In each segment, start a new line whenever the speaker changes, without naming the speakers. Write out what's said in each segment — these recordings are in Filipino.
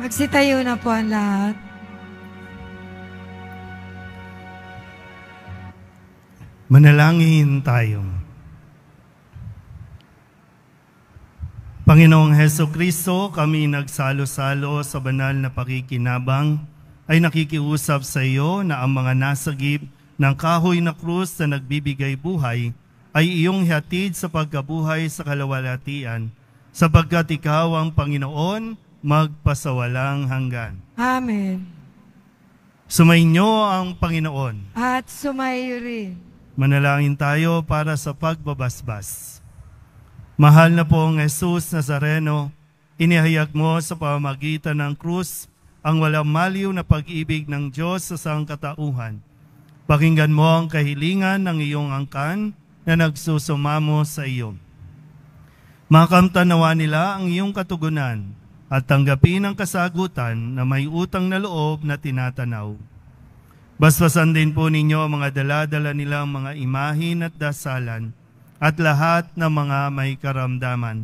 Magsitayo na po ang lahat.
Manalangin tayo. Panginoong Hesukristo, kami nagsalo-salo sa banal na pakikinabang ay nakikiusap sa iyo na ang mga nasagip ng kahoy na krus na nagbibigay buhay ay iyong hatid sa pagkabuhay sa kalawalhatian, sapagkat ikaw ang Panginoon magpasawalang hanggan.
Amen.
Sumainyo ang Panginoon.
At sumayo rin.
Manalangin tayo para sa pagbabasbas. Mahal na pong Jesus Nazareno, inihayag mo sa pamamagitan ng krus ang walang maliw na pag-ibig ng Diyos sa sangkatauhan. Pakinggan mo ang kahilingan ng iyong angkan na nagsusumamo sa iyo. Makamtanawa nila ang iyong katugunan at tanggapin ang kasagutan na may utang na loob na tinatanaw. Basbasan din po ninyo ang mga dala-dala nilang mga imahin at dasalan at lahat ng mga may karamdaman.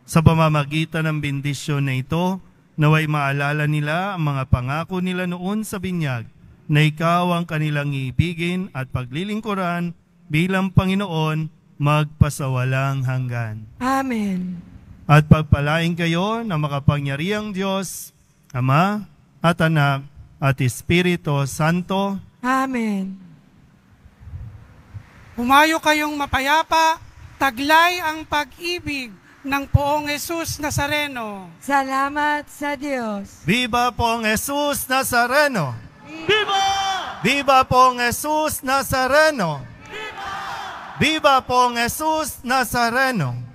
Sa pamamagitan ng bendisyon na ito, naway maalala nila ang mga pangako nila noon sa binyag na ikaw ang kanilang iibigin at paglilingkuran bilang Panginoon magpasawalang hanggan.
Amen.
At pagpalain kayo ng makapangyarihang Diyos, Ama at Anak at Espiritu Santo.
Amen.
Humayo kayong mapayapa, taglay ang pag-ibig ng Poong Jesus Nazareno.
Salamat sa Diyos.
Viva Poong Jesus Nazareno! Viva! Viva Poong Jesus Nazareno! Viva! Viva Poong Jesus Nazareno!